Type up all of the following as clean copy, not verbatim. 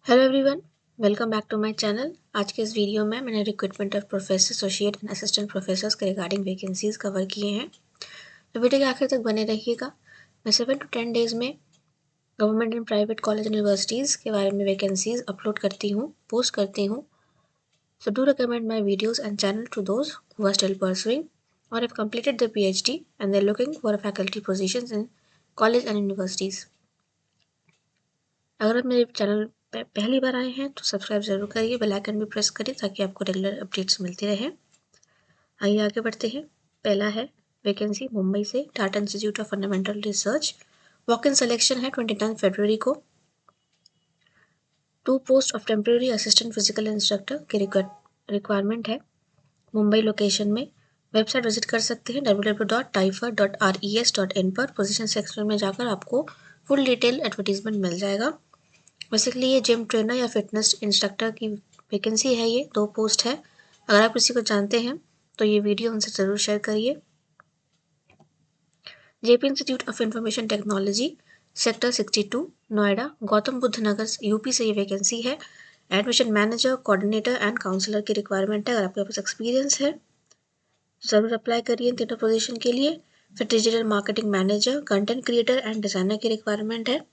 Hello everyone, welcome back to my channel. आज के इस वीडियो में मैंने recruitment of professor, associate and assistant professors के रिगार्डिंग वैकेंसीज कवर किए हैं। तो वीडियो के आखिर तक बने रहिएगा। मैं 7 to 10 डेज में government and private college universities के बारे में वैकेंसीज अपलोड करती हूँ, पोस्ट करती हूँ। So do recommend my videos and channel to those who are still pursuing or have completed their PhD and they're looking for faculty positions in college and universities। अगर आप मेरे channel पे पहली बार आए हैं तो सब्सक्राइब जरूर करिए, बेल आइकन भी प्रेस करिए ताकि आपको रेगुलर अपडेट्स मिलती रहे। आइए आगे बढ़ते हैं। पहला है वैकेंसी मुंबई से Tata institute of fundamental research. Walk in selection है 29 फरवरी को। 2 post of temporary assistant physical instructor की रिक्वायरमेंट है मुंबई लोकेशन में। वेबसाइट विजिट कर सकते हैं www.taifa.res.in पर। पोजीशन सेक्शन में जाकर आपको फुल डिटेल एडवर्टीजमेंट मिल जाएगा। बेसिकली ये जिम ट्रेनर या फिटनेस इंस्ट्रक्टर की वैकेंसी है। ये 2 पोस्ट है। अगर आप किसी को जानते हैं तो ये वीडियो उनसे ज़रूर शेयर करिए। Jaypee institute of information technology sector 62 Noida Gautam Buddh Nagar UP से ये वैकेंसी है। Admission manager, coordinator and counsellor की रिक्वायरमेंट है। अगर आपके पास एक्सपीरियंस है ज़रूर अप्लाई करिए इन तीनों पोजीशन के लिए। फिर digital marketing manager, content creator and designer की रिक्वायरमेंट है।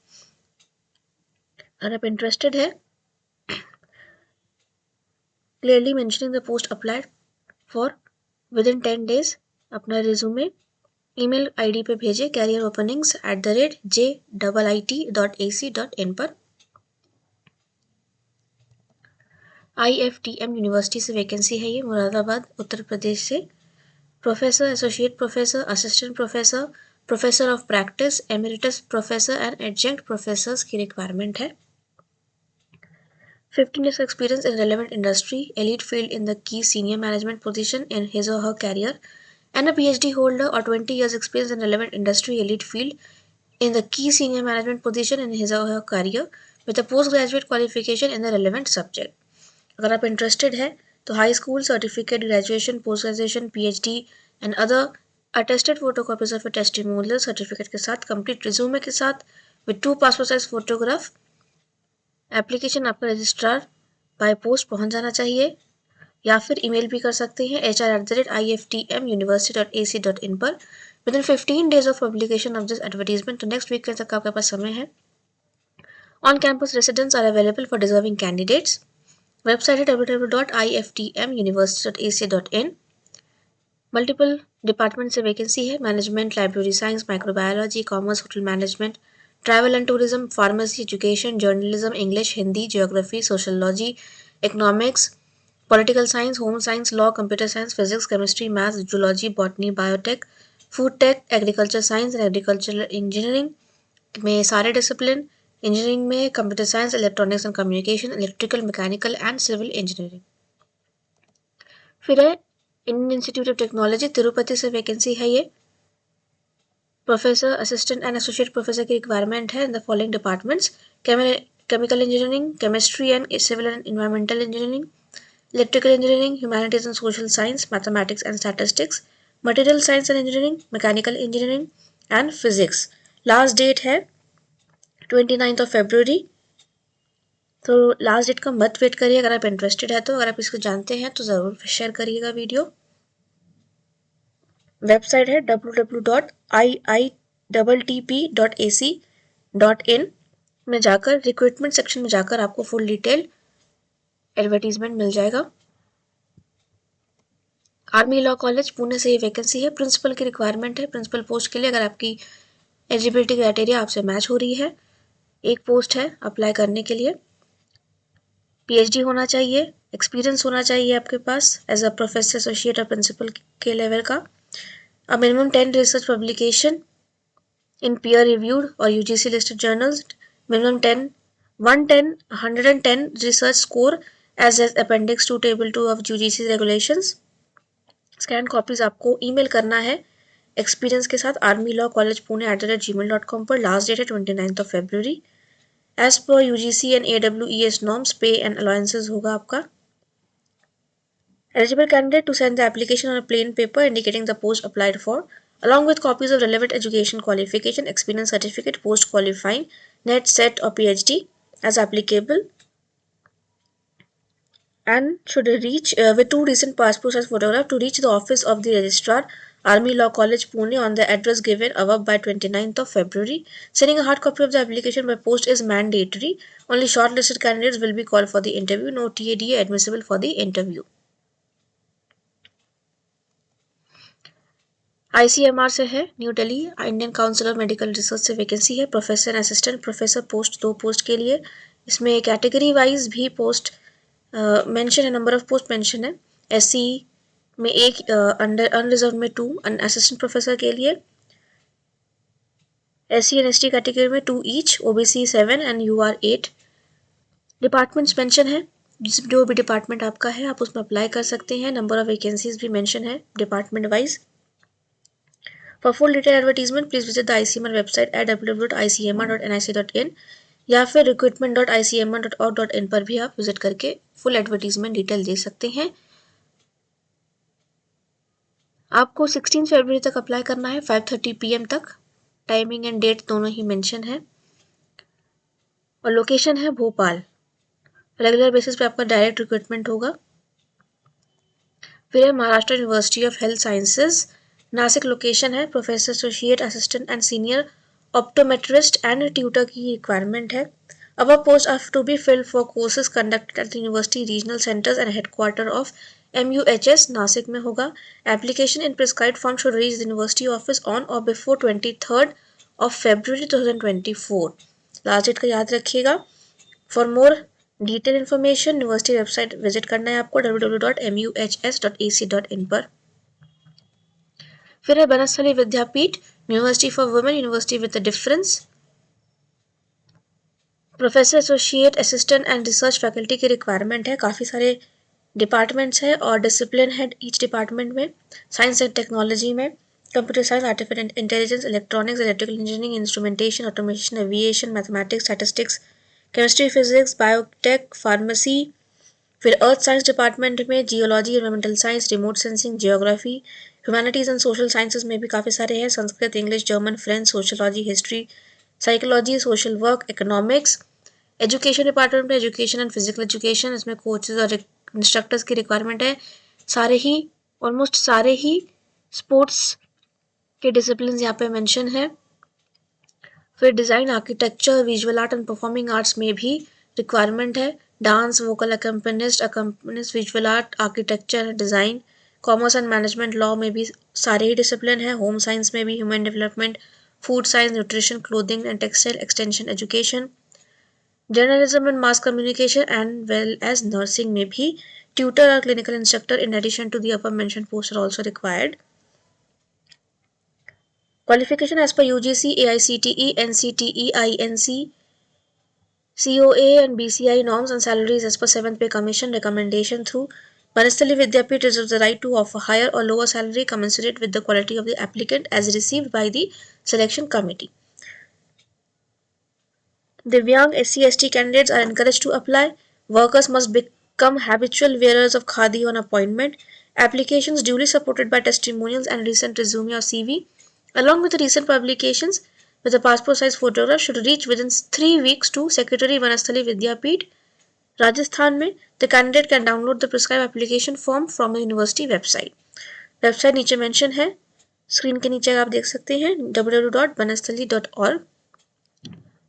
अगर आप इंटरेस्टेड है clearly mentioning the post applied for within 10 days अपना रिज्यूमे ईमेल आईडी पे भेजें careeropenings@jit.ac.in पर। IFTM यूनिवर्सिटी से वैकेंसी है ये मुरादाबाद उत्तर प्रदेश से। Professor, associate professor, assistant professor, professor of practice, emeritus professor and adjunct professors की रिक्वायरमेंट है। 15 years experience in relevant industry, elite field in the key senior management position in his or her career, and a PhD holder or 20 years experience in relevant industry, elite field in the key senior management position in his or her career with a postgraduate qualification in the relevant subject। अगर आप interested है तो high school certificate, graduation, post graduation, PhD and other attested photocopies of A testimonial certificate के साथ complete resume के साथ with 2 passport size photograph application आपका registrar by post पहुंच जाना चाहिए या फिर ईमेल भी कर सकते हैं hr@iftmuniversity.ac.in पर within 15 days of publication of this advertisement. तो नेक्स्ट वीक तक आपके पास समय है। On campus residents are available for deserving candidates. Website है www.iftmuniversity.ac.in। मल्टीपल डिपार्टमेंट से वैकेंसी है। Management, library science, microbiology, commerce, hotel management, travel and tourism, pharmacy, education, journalism, English, Hindi, geography, sociology, economics, political science, home science, law, computer science, physics, chemistry, maths, zoology, botany, biotech, food take, agriculture science and agricultural engineering में सारे discipline. Engineering में computer science, electronics and communication, electrical, mechanical and civil engineering. फिर है Indian institute of technology Tirupati से vacancy है। ये professor, assistant and associate professor की requirement है in the following departments: chemical engineering, chemistry and civil and environmental engineering, electrical engineering, humanities and social science, mathematics and statistics, material science and engineering, mechanical engineering and physics. Last date है 29 फरवरी। तो last date का मत wait करिए अगर आप interested है तो। अगर आप इसको जानते हैं तो ज़रूर शेयर करिएगा वीडियो। वेबसाइट है www.iittp.ac.in में जाकर रिक्रूटमेंट सेक्शन में जाकर आपको फुल डिटेल एडवर्टीजमेंट मिल जाएगा। आर्मी लॉ कॉलेज पुणे से ये वैकेंसी है। प्रिंसिपल की रिक्वायरमेंट है। प्रिंसिपल पोस्ट के लिए अगर आपकी एलिजिबिलिटी क्राइटेरिया आपसे मैच हो रही है, एक पोस्ट है अप्लाई करने के लिए। PhD होना चाहिए, एक्सपीरियंस होना चाहिए आपके पास एज अ प्रोफेसर, एसोसिएट और प्रिंसिपल के लेवल का। A minimum 10 research publication in peer-reviewed or UGC listed journals. Minimum 110 research score as appendix to table 2 of UGC regulations. Scanned copies आपको email करना है एक्सपीरियंस के साथ armylawcollegepune@gmail.com पर। Last date है 29 फरवरी। As per UGC and AWES norms, pay and allowances होगा आपका। Eligible candidate to send the application on a plain paper indicating the post applied for, along with copies of relevant education qualification, experience certificate, post qualifying, NET, SET or PhD as applicable, and should reach with two recent passport size photograph to reach the office of the registrar, Army Law College, Pune, on the address given above by 29th of February. Sending a hard copy of the application by post is mandatory. Only shortlisted candidates will be called for the interview. No TADA admissible for the interview. ICMR से है new Delhi, Indian council of medical research से vacancy है, professor assistant professor post, 2 post के लिए. इसमें category wise भी post mention है, number of post mention है. एससी में एक, अंडर अनरिजर्व में 2, असिस्टेंट प्रोफेसर के लिए. एससी एंड एसटी कैटेगरी में 2 each, OBC 7 and UR 8. Departments mention है, जो भी डिपार्टमेंट आपका है आप उसमें अप्लाई कर सकते हैं. नंबर ऑफ वैकेंसीज भी मेंशन है department wise. For full detailed advertisement, please visit the ICMR website at www.icmr.nic.in या फिर recruitment.icmr.org.in पर भी आप विजिट करके फुल एडवर्टीजमेंट डिटेल दे सकते हैं. आपको 16 फरवरी तक अप्लाई करना है, 5:30 PM तक. टाइमिंग एंड डेट दोनों ही मेंशन है और लोकेशन है भोपाल. रेगुलर बेसिस पे आपका डायरेक्ट रिक्रूटमेंट होगा. फिर है Maharashtra university of health sciences, Nashik location है. Professor associate assistant and senior optometrist and tutor की रिक्वायरमेंट है. Above post are to be filled for courses conducted at the university regional centres and headquarter of MUHS Nashik में होगा. Application in prescribed form should reach the university office on और before 23rd of February 2024. Last date का याद रखिएगा. For more detail information university website visit करना है आपको www.muhs.ac.in पर. फिर है Banasthali Vidyapith, university for women, university with a difference. Professor associate assistant and research faculty की रिक्वायरमेंट है. काफ़ी सारे डिपार्टमेंट्स है और डिसिप्लिन है ईच डिपार्टमेंट में. साइंस एंड टेक्नोलॉजी में computer science, artificial intelligence, electronics, electrical engineering, instrumentation, automation, aviation, mathematics, statistics, chemistry, physics, biotech, pharmacy. फिर अर्थ साइंस डिपार्टमेंट में geology, environmental science, remote sensing, geography. Humanities and social sciences में भी काफ़ी सारे हैं, Sanskrit, English, German, French, sociology, history, psychology, social work, economics. Education department में education and physical education, इसमें coaches और इंस्ट्रक्टर्स की रिक्वायरमेंट है. सारे ही ऑलमोस्ट सारे ही स्पोर्ट्स के डिसिप्लिन यहाँ पे मेंशन है. फिर design, architecture, visual art and performing arts में भी रिक्वायरमेंट है. Dance, vocal accompanist, visual art, architecture, design. Commerce and management law में भी सारे ही डिसिप्लिन है. होम साइंस में भी human development, food science, nutrition, clothing and textile, extension education. Journalism and mass communication and well as nursing में भी tutor और clinical instructor in addition to the upper mention post are also required. Qualification as per UGC, AICTE, NCTE, INC, COA and BCI norms and salaries as per 7th Pay Commission recommendation through Banasthali Vidyapeeth reserves the right to offer higher or lower salary commensurate with the quality of the applicant as received by the selection committee. Divyang SC/ST candidates are encouraged to apply. Workers must become habitual wearers of khadi on appointment. Applications duly supported by testimonials and recent resume or CV along with the recent publications with a passport size photograph should reach within 3 weeks to Secretary Banasthali Vidyapeeth, Rajasthan में. The candidate can download the prescribed application form from the university website. Website नीचे mention है, screen के नीचे आप देख सकते हैं www.banasthali.org.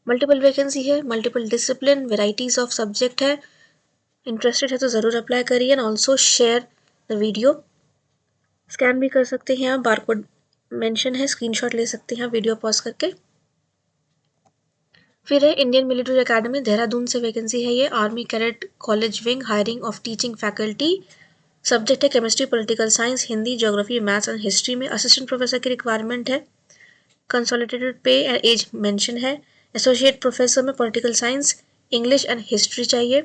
Multiple vacancy है, multiple discipline, varieties of subject है. इंटरेस्टेड है तो ज़रूर अप्लाई करिए and also share the video. Scan भी कर सकते हैं आप, बारकोड मेंशन है, स्क्रीनशॉट ले सकते हैं वीडियो पॉज करके. फिर है इंडियन मिलिट्री एकेडमी, देहरादून से वैकेंसी है ये. Army cadet college wing, hiring of teaching faculty. Subject है chemistry, political science, Hindi, geography, maths and history में. असिस्टेंट प्रोफेसर की रिक्वायरमेंट है. Consolidated pay and age mention है. एसोसिएट प्रोफेसर में political science, English and history चाहिए.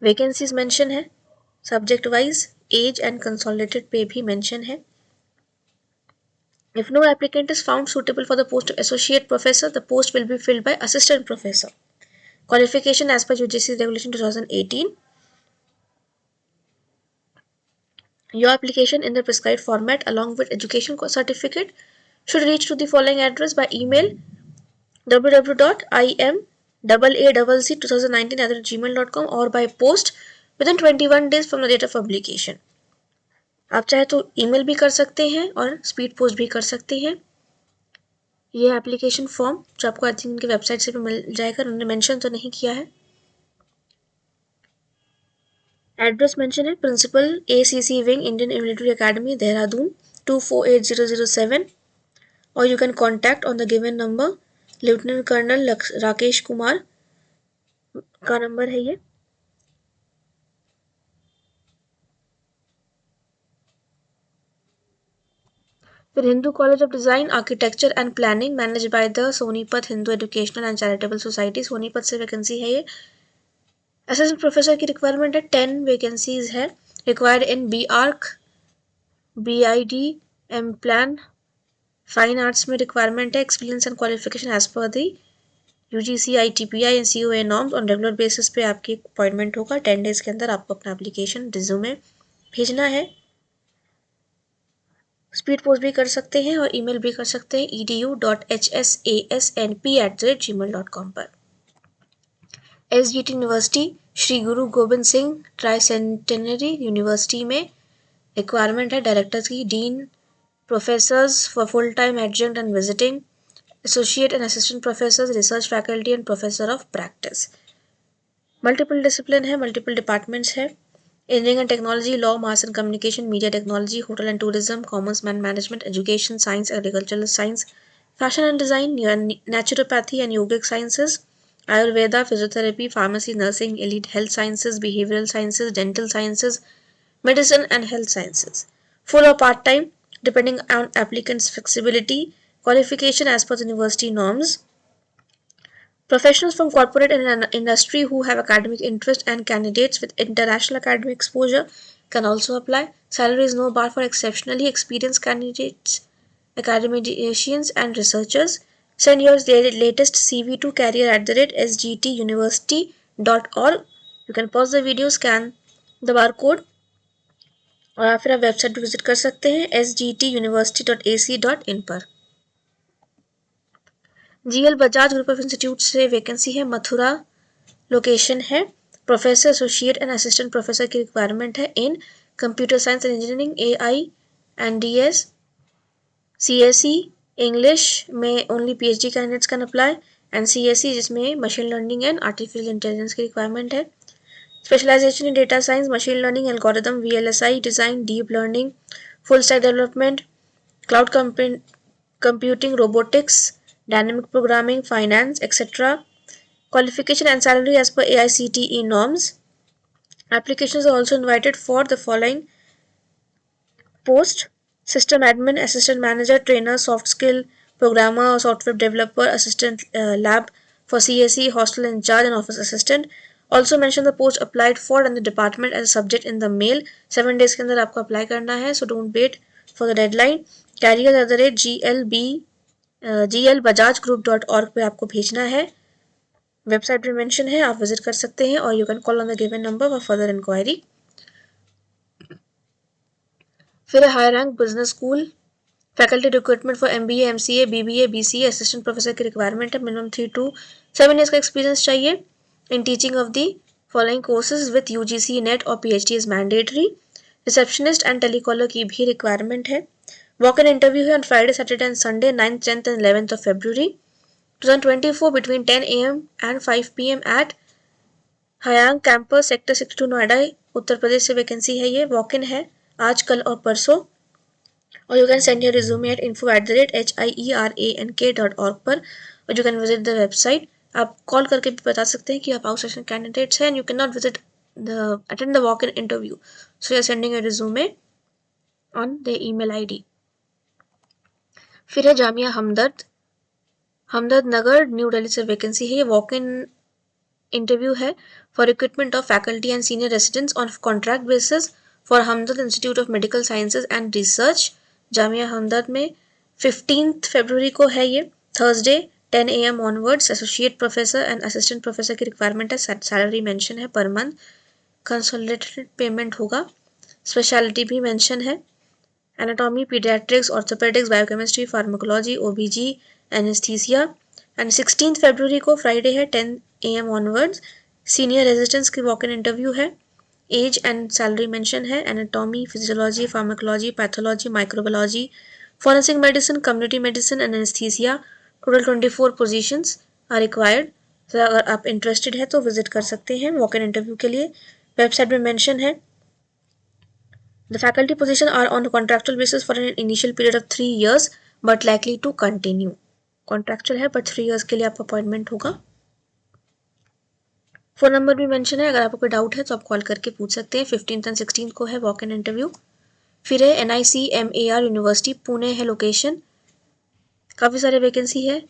Vacancies mention है subject wise, age and consolidated pay भी mention है. If no applicant is found suitable for the post of associate professor, the post will be filled by assistant professor. Qualification as per UGC Regulation 2018. Your application in the prescribed format along with education certificate should reach to the following address by email: www.im AACC2019@gmail.com or by post within 21 days from the date of publication. आप चाहे तो email भी कर सकते हैं और speed post भी कर सकते हैं। ये एप्लीकेशन फॉर्म जो आपको आई थिंक इनकी वेबसाइट से भी मिल जाएगा, उन्होंने मेंशन तो नहीं किया है। एड्रेस मेंशन है principal ACC wing Indian military academy Dehradun 248007 और you can contact on the given number. Lieutenant colonel Rakesh Kumar का नंबर है ये। फिर Hindu college of design architecture and planning manage by the Sonipat Hindu educational and charitable society, Sonipat से vacancy है ये। Assistant professor की requirement है, 10 वैकेंसीज है। Required in BArch, BID, M-Plan, fine arts में रिक्वायरमेंट है। Experience and qualification as per the UGC ITPI and COA norms on regular basis पे आपकी अपॉइंटमेंट होगा। 10 डेज के अंदर आपको अपना एप्लीकेशन रिज्यूमे भेजना है। स्पीड पोस्ट भी कर सकते हैं और ईमेल भी कर सकते हैं edu.hsasnp@gmail.com पर। SGT university Shri Guru Gobind Singh tricentenary university में रिक्वायरमेंट है डायरेक्टर्स की, dean, professors for full time adjunct and visiting, associate and assistant professors, research faculty and professor of practice. Multiple discipline है, मल्टीपल डिपार्टमेंट्स है। Engineering and technology, law, mass and communication, media technology, hotel and tourism, commerce and management, education, science, agricultural science, fashion and design, naturopathy and yogic sciences, Ayurveda, physiotherapy, pharmacy, nursing, allied health sciences, behavioural sciences, dental sciences, medicine and health sciences. Full or part-time, depending on applicant's flexibility. Qualification as per the university norms. Professionals from corporate and industry who have academic interest and candidates with international academic exposure can also apply. Salary is no bar for exceptionally experienced candidates, academicians and researchers. Send your latest CV to career@sgtuniversity.org. You can pause the video, scan the barcode और फिर आप website visit कर सकते हैं sgtuniversity.ac.in पर। GL Bajaj group of institute से vacancy है, Mathura location है। Professor, associate and assistant professor की रिक्वायरमेंट है in computer science and engineering, AI and DS, CSE English में only PhD candidates can apply and CSE जिसमें machine learning and artificial intelligence की requirement है। Specialization in data science, machine learning, algorithm, VLSI, design, deep learning, full stack development, cloud computing, robotics, dynamic programming, finance, etc. Qualification and salary as per AICTE norms. Applications are also invited for the following post: system admin, assistant manager, trainer, soft skill programmer, software developer, assistant lab for CSE, hostel in charge and office assistant. Also mention the post applied for and the department as a subject in the mail. 7 days के अंदर आपको apply करना है, so don't wait for the deadline. career@glbajajgroup.org पे आपको भेजना है। Website पे मेंशन है, आप विजिट कर सकते हैं और you can call on the given number for further inquiry. फिर higher rank business school faculty recruitment for MBA, MCA, BBA, BCA assistant professor की रिक्वायरमेंट है। मिनिमम 3 to 7 years का एक्सपीरियंस चाहिए in teaching of the following courses with UGC NET और PhD is mandatory. Receptionist and telecaller की भी requirement है। Walk in interview है on Friday, Saturday and Sunday 9th, 10th and 11th of February 2024 between 10 AM and 5 PM at हयांग campus, sector 62, Noida, Uttar Pradesh से vacancy है ये। Walk इन है आज, कल और परसों। और you can send your resume at info@hierank.org पर और you can visit the website. आप कॉल करके भी बता सकते हैं कि आप आउट सेशन कैंडिडेट्स हैं and you can not visit the attend the walk in interview, so you are sending your resume on the email ID। फिर है जामिया हमदर्द नगर, न्यू दिल्ली से वैकेंसी है। ये वॉक इन इंटरव्यू है for recruitment of faculty and senior residents on contract basis for Hamdard institute of medical sciences and research, Jamia Hamdard में। 15th February को है ये, Thursday 10 AM onwards. Associate professor and assistant professor की requirement है। Salary mention है per month, consolidated payment होगा। Speciality भी mention है, anatomy, paediatrics, orthopaedics, biochemistry, pharmacology, OBG, anaesthesia. And 16th February को फ्राइडे है, 10 AM ऑनवर्ड्स। सीनियर रेजिडेंट्स की walk in interview है। एज एंड सैलरी मेंशन है। Anatomy, physiology, pharmacology, pathology, microbiology, forensic medicine, community medicine, anaesthesia. Total 24 positions are required. तो अगर आप interested है तो विजिट कर सकते हैं वॉक इन इंटरव्यू के लिए। वेबसाइट में मेंशन है the faculty position are on contractual basis for an initial period of 3 years but likely to continue. Contractual है बट 3 years के लिए आपका अपॉइंटमेंट होगा। फोन नंबर भी मेंशन है, अगर आपको कोई डाउट है तो आप कॉल करके पूछ सकते हैं। 15th एंड 16th को है वॉक इन इंटरव्यू। फिर है NICMAR यूनिवर्सिटी पुणे है लोकेशन। काफ़ी सारे वैकेंसी है।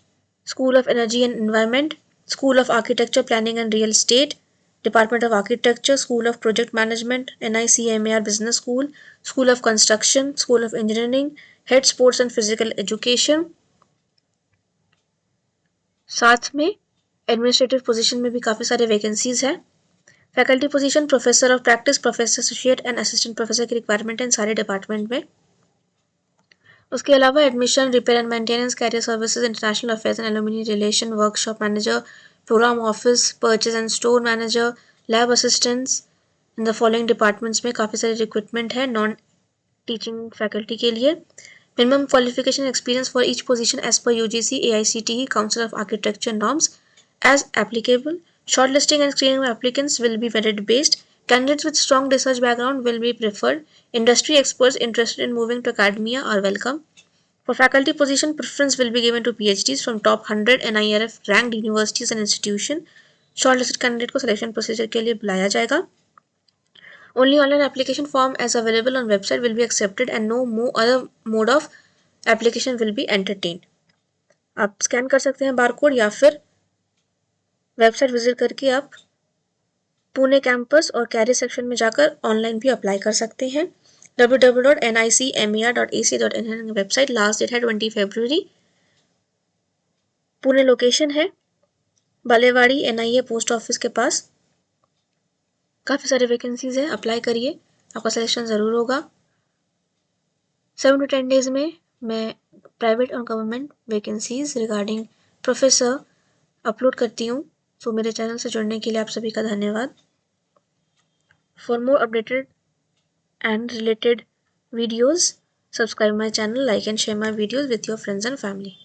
School of energy and environment, school of architecture planning and real estate, department of architecture, school of project management, NICMAR business school, school of construction, school of engineering, head sports and physical education. साथ में administrative position में भी काफ़ी सारे vacancies है। Faculty position professor of practice, professor associate and assistant professor की requirement है इन सारे डिपार्टमेंट में। उसके अलावा admission, repair and maintenance, career services, international affairs and alumni relation, workshop manager, programme office, purchase and store manager, lab assistants in the following departments में काफ़ी सारे रिक्रूटमेंट है नॉन टीचिंग फैकल्टी के लिए। Minimum qualification experience for each position as per UGC, AICTE, Council of Architecture norms as applicable. Shortlisting and screening of applicants will be merit based. Candidates with strong research background will be preferred. Industry experts interested in moving to academia are welcome. For faculty position, preference will be given to PhDs from top 100 NIRF ranked universities and institutions. Shortlisted candidate को selection procedure के लिए बुलाया जाएगा। Only online application form as available on website will be accepted and no other mode of application will be entertained. आप scan कर सकते हैं barcode या फिर वेबसाइट विजिट करके आप पुणे कैंपस और कैरियर सेक्शन में जाकर ऑनलाइन भी अप्लाई कर सकते हैं। www.nicmer.ac.in वेबसाइट, लास्ट डेट है 20 फरवरी। पुणे लोकेशन है बालेवाड़ी NIA पोस्ट ऑफिस के पास। काफ़ी सारे वैकेंसीज हैं, अप्लाई करिए, आपका सिलेक्शन ज़रूर होगा। 7 to 10 days में मैं प्राइवेट और government vacancies regarding professor upload करती हूँ। तो मेरे चैनल से जुड़ने के लिए आप सभी का धन्यवाद। For more updated and related videos, subscribe my channel, like and share my videos with your friends and family.